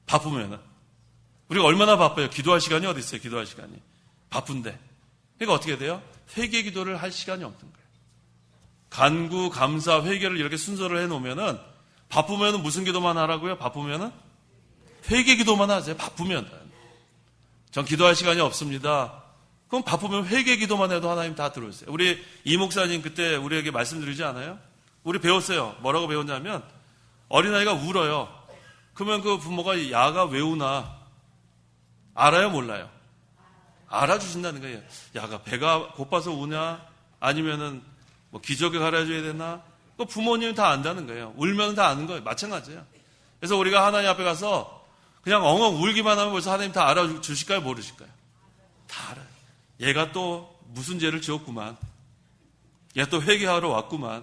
바쁘면은. 우리가 얼마나 바빠요? 기도할 시간이 어디 있어요, 기도할 시간이. 바쁜데. 그러니까 어떻게 돼요? 회개 기도를 할 시간이 없는 거예요. 간구, 감사, 회개를 이렇게 순서를 해놓으면은 바쁘면은 무슨 기도만 하라고요? 바쁘면은 회개 기도만 하세요. 바쁘면. 전 기도할 시간이 없습니다. 그럼 바쁘면 회개 기도만 해도 하나님 다 들어오세요. 우리 이 목사님 그때 우리에게 말씀드리지 않아요? 우리 배웠어요. 뭐라고 배웠냐면 어린아이가 울어요. 그러면 그 부모가 야가 왜 우나 알아요? 몰라요? 알아주신다는 거예요. 야가 배가 고파서 우냐? 아니면은 기저귀 갈아줘야 되나? 그 부모님은 다 안다는 거예요. 울면 다 아는 거예요. 마찬가지예요. 그래서 우리가 하나님 앞에 가서 그냥 엉엉 울기만 하면 벌써 하나님 다 알아주실까요? 모르실까요? 다 알아요. 얘가 또 무슨 죄를 지었구만. 얘가 또 회개하러 왔구만.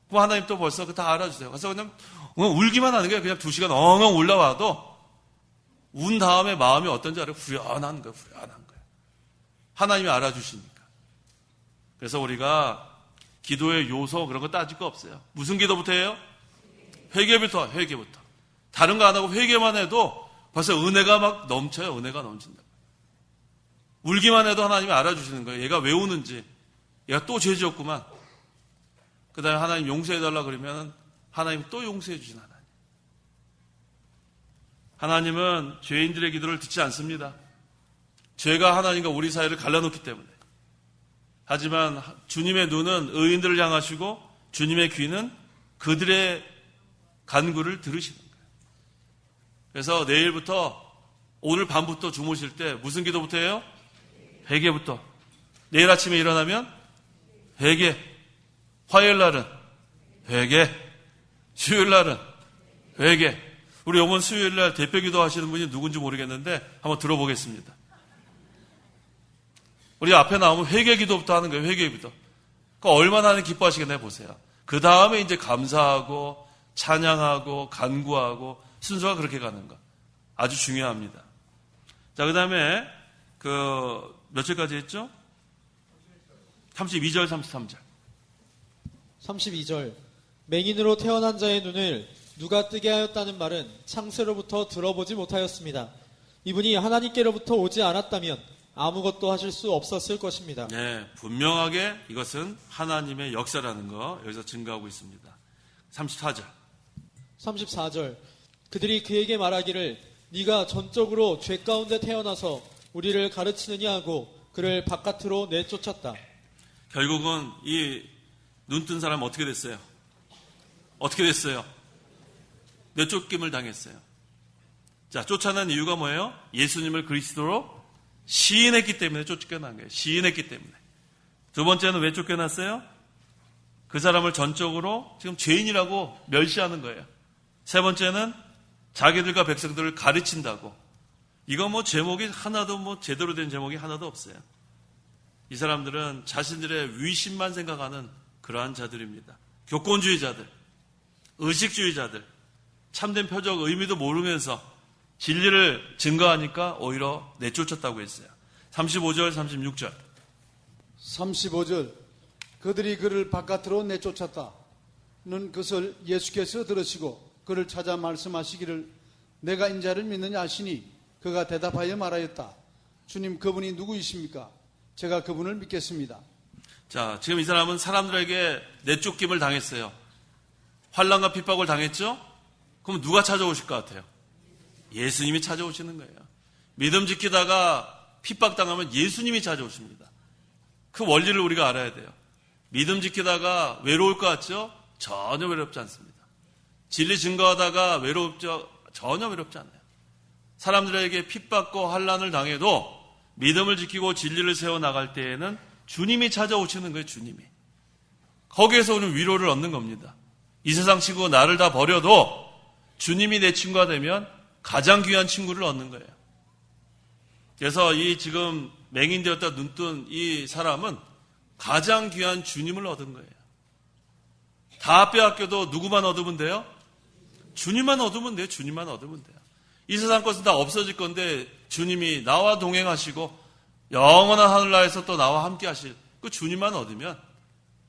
그럼 하나님 또 벌써 다 알아주세요. 그래서 그냥 울기만 하는 거예요. 그냥 2시간 엉엉 올라와도 운 다음에 마음이 어떤지 알아요? 후련한 거예요. 후련한 거예요. 하나님이 알아주시니까. 그래서 우리가 기도의 요소 그런 거 따질 거 없어요. 무슨 기도부터 해요? 회개부터. 다른 거 안 하고 회개만 해도 벌써 은혜가 막 넘쳐요. 은혜가 넘친다. 울기만 해도 하나님이 알아주시는 거예요. 얘가 왜 우는지. 얘가 또 죄 지었구만. 그 다음에 하나님 용서해달라 그러면 하나님 또 용서해 주신 하나님. 하나님은 죄인들의 기도를 듣지 않습니다. 죄가 하나님과 우리 사이를 갈라놓기 때문에. 하지만 주님의 눈은 의인들을 향하시고 주님의 귀는 그들의 간구를 들으시는 거예요. 그래서 내일부터 오늘 밤부터 주무실 때 무슨 기도부터 해요? 회개부터. 내일 아침에 일어나면 회개. 화요일 날은 회개. 수요일 날은 회개. 우리 이번 수요일 날 대표 기도 하시는 분이 누군지 모르겠는데 한번 들어보겠습니다. 우리 앞에 나오면 회개 기도부터 하는 거예요. 회개부터. 그러니까 얼마나 하는 기뻐하시겠나요? 보세요. 그 다음에 이제 감사하고 찬양하고 간구하고 순서가 그렇게 가는 거. 아주 중요합니다. 자, 그 다음에 몇 절까지 했죠? 32절, 33절. 32절. 맹인으로 태어난 자의 눈을 누가 뜨게 하였다는 말은 창세로부터 들어보지 못하였습니다. 이분이 하나님께로부터 오지 않았다면 아무것도 하실 수 없었을 것입니다. 네, 분명하게 이것은 하나님의 역사라는 거 여기서 증거하고 있습니다. 34절. 34절. 그들이 그에게 말하기를 네가 전적으로 죄 가운데 태어나서 우리를 가르치느냐 하고 그를 바깥으로 내쫓았다. 결국은 이 눈 뜬 사람은 어떻게 됐어요? 어떻게 됐어요? 내쫓김을 당했어요. 자, 쫓아낸 이유가 뭐예요? 예수님을 그리스도로 시인했기 때문에 쫓겨난 거예요. 시인했기 때문에. 두 번째는 왜 쫓겨났어요? 그 사람을 전적으로 지금 죄인이라고 멸시하는 거예요. 세 번째는 자기들과 백성들을 가르친다고. 이거 뭐 제목이 하나도 뭐 제대로 된 제목이 하나도 없어요. 이 사람들은 자신들의 위신만 생각하는 그러한 자들입니다. 교권주의자들, 의식주의자들, 참된 표적 의미도 모르면서 진리를 증거하니까 오히려 내쫓았다고 했어요. 35절, 36절. 35절. 그들이 그를 바깥으로 내쫓았다는 것을 예수께서 들으시고 그를 찾아 말씀하시기를 내가 인자를 믿느냐 하시니 그가 대답하여 말하였다. 주님, 그분이 누구이십니까? 제가 그분을 믿겠습니다. 자, 지금 이 사람은 사람들에게 내쫓김을 당했어요. 환난과 핍박을 당했죠? 그럼 누가 찾아오실 것 같아요? 예수님이 찾아오시는 거예요. 믿음 지키다가 핍박당하면 예수님이 찾아오십니다. 그 원리를 우리가 알아야 돼요. 믿음 지키다가 외로울 것 같죠? 전혀 외롭지 않습니다. 진리 증거하다가 외롭죠? 전혀 외롭지 않아요. 사람들에게 핍박과 환난을 당해도 믿음을 지키고 진리를 세워나갈 때에는 주님이 찾아오시는 거예요. 주님이. 거기에서 우리는 위로를 얻는 겁니다. 이 세상 치고 나를 다 버려도 주님이 내 친구가 되면 가장 귀한 친구를 얻는 거예요. 그래서 이 지금 맹인되었다 눈뜬 이 사람은 가장 귀한 주님을 얻은 거예요. 다 빼앗겨도 누구만 얻으면 돼요? 주님만 얻으면 돼요. 주님만 얻으면 돼요. 이 세상 것은 다 없어질 건데 주님이 나와 동행하시고 영원한 하늘나라에서 또 나와 함께 하실 그 주님만 얻으면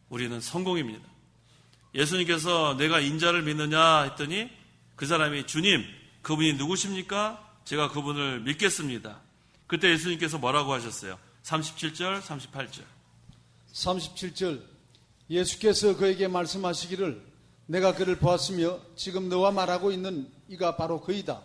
우리는 성공입니다. 예수님께서 내가 인자를 믿느냐 했더니 그 사람이 주님, 그분이 누구십니까? 제가 그분을 믿겠습니다. 그때 예수님께서 뭐라고 하셨어요? 37절, 38절. 37절. 예수께서 그에게 말씀하시기를 내가 그를 보았으며 지금 너와 말하고 있는 이가 바로 그이다.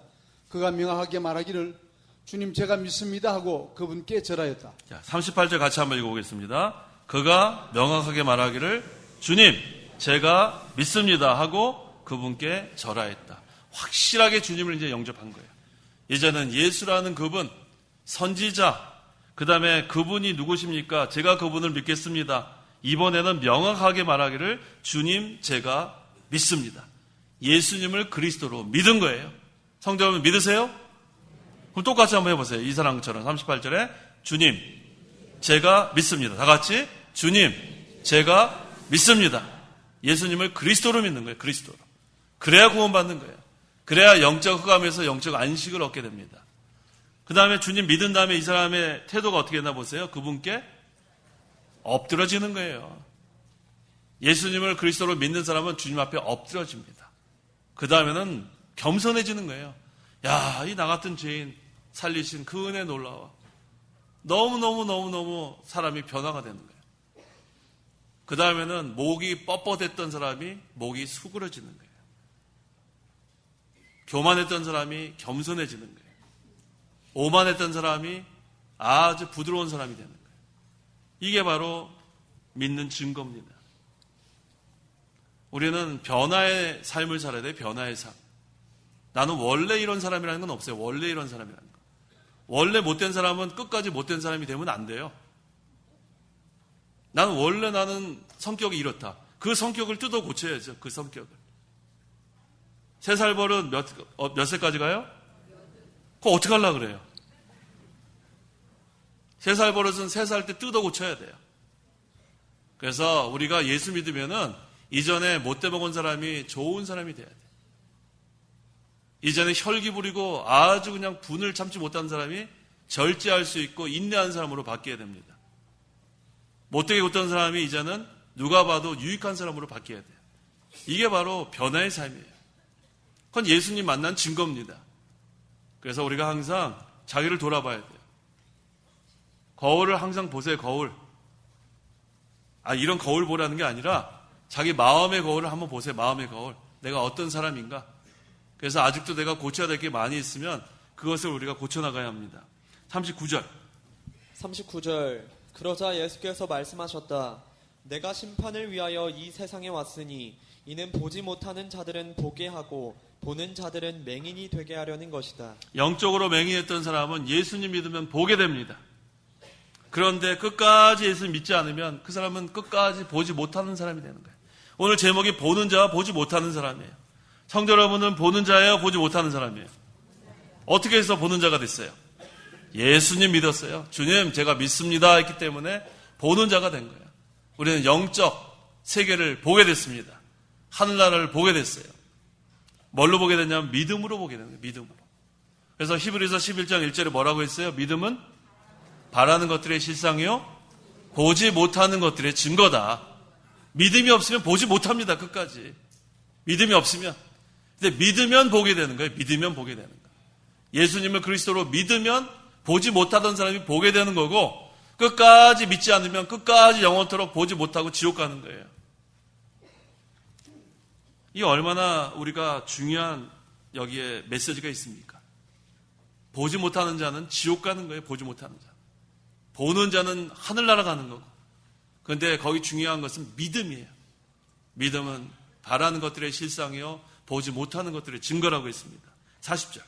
그가 명확하게 말하기를 주님, 제가 믿습니다 하고 그분께 절하였다. 자, 38절 같이 한번 읽어보겠습니다. 그가 명확하게 말하기를 주님, 제가 믿습니다 하고 그분께 절하였다. 확실하게 주님을 이제 영접한 거예요. 이제는 예수라는 그분, 선지자, 그 다음에 그분이 누구십니까? 제가 그분을 믿겠습니다. 이번에는 명확하게 말하기를 주님, 제가 믿습니다. 예수님을 그리스도로 믿은 거예요. 성도 여러분 믿으세요? 그럼 똑같이 한번 해보세요. 이 사람처럼 38절에 주님, 제가 믿습니다. 다 같이 주님, 제가 믿습니다. 예수님을 그리스도로 믿는 거예요. 그리스도로. 그래야 구원받는 거예요. 그래야 영적 흑암에서 영적 안식을 얻게 됩니다. 그 다음에 주님 믿은 다음에 이 사람의 태도가 어떻게 했나 보세요. 그분께 엎드러지는 거예요. 예수님을 그리스도로 믿는 사람은 주님 앞에 엎드러집니다. 그 다음에는 겸손해지는 거예요. 야, 이 나 같은 죄인 살리신 그 은혜 놀라워. 너무너무 사람이 변화가 되는 거예요. 그 다음에는 목이 뻣뻣했던 사람이 목이 수그러지는 거예요. 교만했던 사람이 겸손해지는 거예요. 오만했던 사람이 아주 부드러운 사람이 되는 거예요. 이게 바로 믿는 증거입니다. 우리는 변화의 삶을 살아야 돼요. 변화의 삶. 나는 원래 이런 사람이라는 건 없어요. 원래 이런 사람이라는 거. 원래 못된 사람은 끝까지 못된 사람이 되면 안 돼요. 나는 성격이 이렇다. 그 성격을 뜯어 고쳐야죠. 그 성격을. 3살 버릇 몇 세까지 가요? 그거 어떻게 하려고 그래요? 3살 버릇은 3살 때 뜯어 고쳐야 돼요. 그래서 우리가 예수 믿으면은 이전에 못돼 먹은 사람이 좋은 사람이 돼야 돼요. 이전에 혈기 부리고 아주 그냥 분을 참지 못한 사람이 절제할 수 있고 인내하는 사람으로 바뀌어야 됩니다. 못되게 굴던 사람이 이제는 누가 봐도 유익한 사람으로 바뀌어야 돼요. 이게 바로 변화의 삶이에요. 그건 예수님 만난 증거입니다. 그래서 우리가 항상 자기를 돌아봐야 돼요. 거울을 항상 보세요. 거울. 이런 거울 보라는 게 아니라 자기 마음의 거울을 한번 보세요. 마음의 거울. 내가 어떤 사람인가? 그래서 아직도 내가 고쳐야 될 게 많이 있으면 그것을 우리가 고쳐나가야 합니다. 39절. 그러자 예수께서 말씀하셨다. 내가 심판을 위하여 이 세상에 왔으니 이는 보지 못하는 자들은 보게 하고 보는 자들은 맹인이 되게 하려는 것이다. 영적으로 맹인했던 사람은 예수님 믿으면 보게 됩니다. 그런데 끝까지 예수님 믿지 않으면 그 사람은 끝까지 보지 못하는 사람이 되는 거예요. 오늘 제목이 보는 자와 보지 못하는 사람이에요. 성도 여러분은 보는 자예요? 보지 못하는 사람이에요? 어떻게 해서 보는 자가 됐어요? 예수님 믿었어요. 주님 제가 믿습니다 했기 때문에 보는 자가 된 거예요. 우리는 영적 세계를 보게 됐습니다. 하늘나라를 보게 됐어요. 뭘로 보게 됐냐면 믿음으로 보게 되는 거예요. 믿음으로. 그래서 히브리서 11장 1절에 뭐라고 했어요? 믿음은 바라는 것들의 실상이요 보지 못하는 것들의 증거다. 믿음이 없으면 보지 못합니다. 끝까지. 믿음이 없으면. 근데 믿으면 보게 되는 거예요. 믿으면 보게 되는 거예요. 예수님을 그리스도로 믿으면 보지 못하던 사람이 보게 되는 거고 끝까지 믿지 않으면 끝까지 영원토록 보지 못하고 지옥 가는 거예요. 이 얼마나 우리가 중요한 여기에 메시지가 있습니까? 보지 못하는 자는 지옥 가는 거예요. 보지 못하는 자. 보는 자는 하늘나라 가는 거고. 그런데 거기 중요한 것은 믿음이에요. 믿음은 바라는 것들의 실상이요 보지 못하는 것들의 증거라고 했습니다. 40절.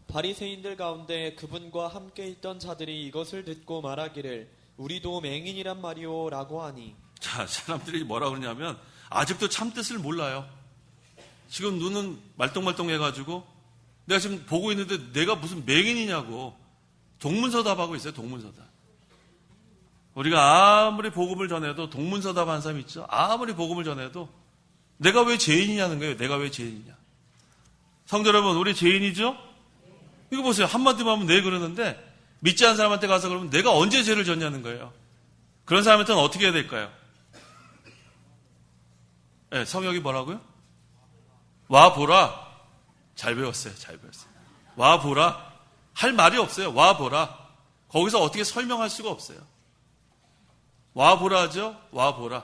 바리새인들 가운데 그분과 함께 있던 자들이 이것을 듣고 말하기를 우리도 맹인이란 말이오 라고 하니. 자, 사람들이 뭐라고 그러냐면 아직도 참뜻을 몰라요. 지금 눈은 말똥말똥 해가지고 내가 지금 보고 있는데 내가 무슨 맹인이냐고 동문서답하고 있어요. 동문서답. 우리가 아무리 복음을 전해도 동문서답하는 사람이 있죠. 아무리 복음을 전해도 내가 왜 죄인이냐는 거예요. 내가 왜 죄인이냐. 성도 여러분, 우리 죄인이죠? 이거 보세요. 한마디만 하면 네 그러는데 믿지 않은 사람한테 가서 그러면 내가 언제 죄를 졌냐는 거예요. 그런 사람한테는 어떻게 해야 될까요? 네, 성역이 뭐라고요? 와 보라. 잘 배웠어요. 잘 배웠어요. 와 보라. 할 말이 없어요. 와 보라. 거기서 어떻게 설명할 수가 없어요. 와 보라죠? 와 보라.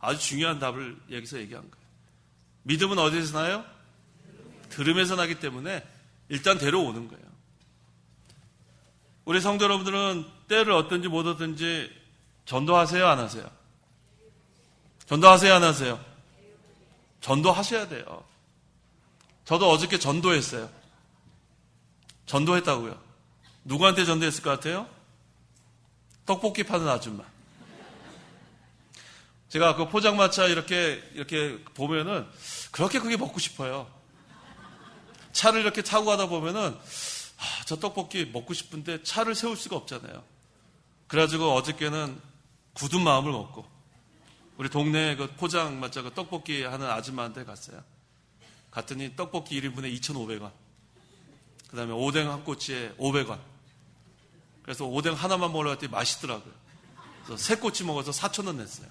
아주 중요한 답을 여기서 얘기한 거예요. 믿음은 어디에서 나요? 들음에서 나기 때문에 일단 데려오는 거예요. 우리 성도 여러분들은 때를 얻든지 못 얻든지 전도하세요? 안 하세요? 전도하세요? 안 하세요? 전도하셔야 돼요. 저도 어저께 전도했어요. 전도했다고요. 누구한테 전도했을 것 같아요? 떡볶이 파는 아줌마. 제가 그 포장마차 이렇게 보면은 그렇게 그게 먹고 싶어요. 차를 이렇게 타고 가다 보면은 저 떡볶이 먹고 싶은데 차를 세울 수가 없잖아요. 그래가지고 어저께는 굳은 마음을 먹고 우리 동네 그 포장마차 그 떡볶이 하는 아줌마한테 갔어요. 갔더니 떡볶이 1인분에 2,500원. 그 다음에 오뎅 한 꼬치에 500원. 그래서 오뎅 하나만 먹으러 갔더니 맛있더라고요. 그래서 3꼬치 먹어서 4,000원 냈어요.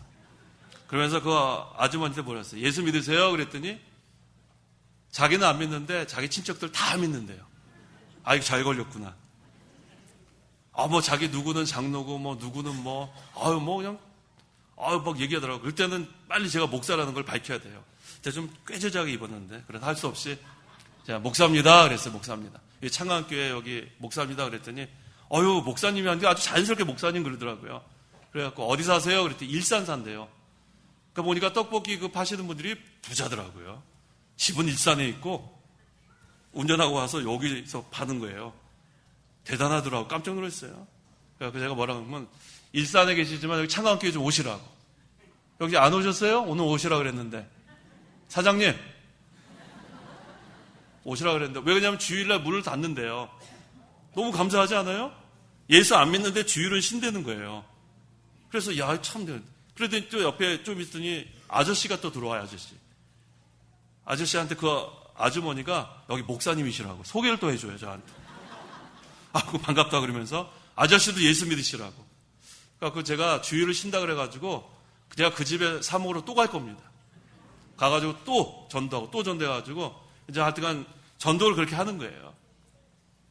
그러면서 그 아주머니한테 뭐랬어요? 예수 믿으세요? 그랬더니 자기는 안 믿는데 자기 친척들 다 믿는데요. 아, 이거 잘 걸렸구나. 뭐 자기 누구는 장로고 뭐 누구는 뭐 그냥 막 얘기하더라고요. 그럴 때는 빨리 제가 목사라는 걸 밝혀야 돼요. 제가 좀 꾀저지하게 입었는데 그래서 할 수 없이 제가 목사입니다. 그랬어요. 목사입니다. 창강교회 여기 목사입니다. 그랬더니 목사님이 하는데 아주 자연스럽게 목사님 그러더라고요. 그래갖고 어디 사세요? 그랬더니 일산 산대요. 그러니까 보니까 떡볶이 그 파시는 분들이 부자더라고요. 집은 일산에 있고 운전하고 와서 여기서 파는 거예요. 대단하더라고. 깜짝 놀랐어요. 그래서 제가 뭐라고 하면 일산에 계시지만 여기 창강교회 좀 오시라고. 여기 안 오셨어요? 오늘 오시라고 그랬는데 사장님 오시라고 그랬는데 왜 그러냐면 주일날 문을 닫는데요. 너무 감사하지 않아요? 예수 안 믿는데 주일은 쉰다는 거예요. 그래서 참 그러더니 또 옆에 좀 있더니 아저씨가 또 들어와요. 아저씨한테 그 아주머니가 여기 목사님이시라고 소개를 또 해줘요. 저한테. 그 반갑다 그러면서 아저씨도 예수 믿으시라고. 그러니까 제가 주일을 쉰다 그래가지고 제가 그 집에 사목으로 또 갈 겁니다. 가가지고 또 전도하고 또 전도해가지고 이제 하여튼간 전도를 그렇게 하는 거예요.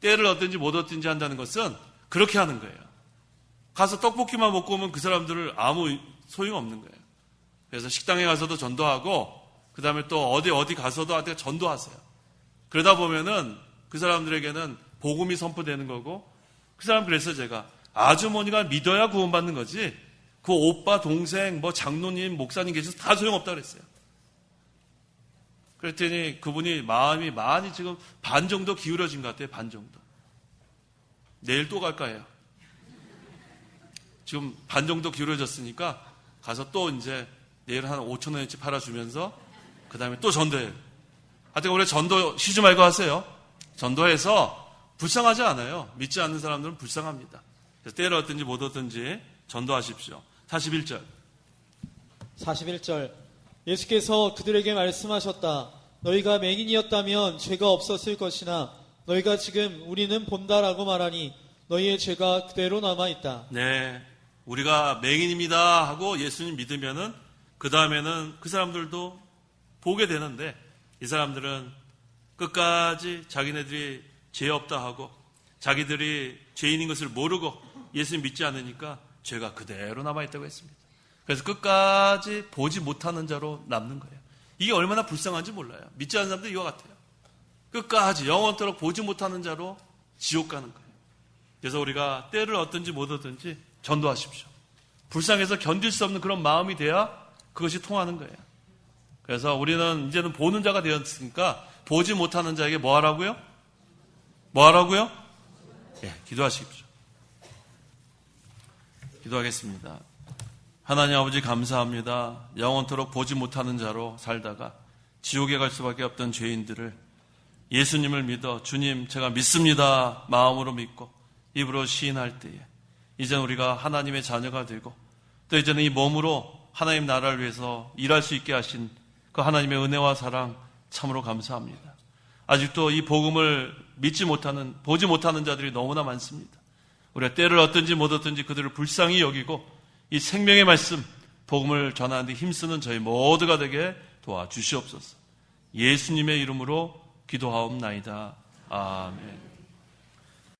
때를 얻든지 못 얻든지 한다는 것은 그렇게 하는 거예요. 가서 떡볶이만 먹고 오면 그 사람들을 아무 소용없는 거예요. 그래서 식당에 가서도 전도하고 그 다음에 또 어디 가서도 전도하세요. 그러다 보면은 그 사람들에게는 복음이 선포되는 거고 그 사람 그래서 제가 아주머니가 믿어야 구원받는 거지 그 오빠 동생 뭐 장로님 목사님 계셔서 다 소용없다 그랬어요. 그랬더니 그분이 마음이 많이 지금 반 정도 기울어진 것 같아요. 반 정도. 내일 또 갈까 해요. 지금 반 정도 기울어졌으니까 가서 또 이제 내일 한 5,000원어치 팔아주면서 그 다음에 또 전도해요. 하여튼 원래 전도 쉬지 말고 하세요. 전도해서 불쌍하지 않아요. 믿지 않는 사람들은 불쌍합니다. 그래서 때를 얻든지 못 얻든지 전도하십시오. 41절. 예수께서 그들에게 말씀하셨다. 너희가 맹인이었다면 죄가 없었을 것이나 너희가 지금 우리는 본다라고 말하니 너희의 죄가 그대로 남아있다. 네, 우리가 맹인입니다 하고 예수님 믿으면은 그 다음에는 그 사람들도 보게 되는데 이 사람들은 끝까지 자기네들이 죄 없다 하고 자기들이 죄인인 것을 모르고 예수님 믿지 않으니까 죄가 그대로 남아있다고 했습니다. 그래서 끝까지 보지 못하는 자로 남는 거예요. 이게 얼마나 불쌍한지 몰라요. 믿지 않는 사람들 이와 같아요. 끝까지 영원토록 보지 못하는 자로 지옥 가는 거예요. 그래서 우리가 때를 얻든지 못 얻든지 전도하십시오. 불쌍해서 견딜 수 없는 그런 마음이 돼야 그것이 통하는 거예요. 그래서 우리는 이제는 보는 자가 되었으니까 보지 못하는 자에게 뭐 하라고요? 뭐 하라고요? 기도하십시오. 기도하겠습니다. 하나님 아버지 감사합니다. 영원토록 보지 못하는 자로 살다가 지옥에 갈 수밖에 없던 죄인들을 예수님을 믿어 주님 제가 믿습니다 마음으로 믿고 입으로 시인할 때에 이제는 우리가 하나님의 자녀가 되고 또 이제는 이 몸으로 하나님 나라를 위해서 일할 수 있게 하신 그 하나님의 은혜와 사랑 참으로 감사합니다. 아직도 이 복음을 믿지 못하는 보지 못하는 자들이 너무나 많습니다. 우리가 때를 얻든지 못 얻든지 그들을 불쌍히 여기고 이 생명의 말씀 복음을 전하는 데 힘쓰는 저희 모두가 되게 도와주시옵소서. 예수님의 이름으로 기도하옵나이다. 아멘.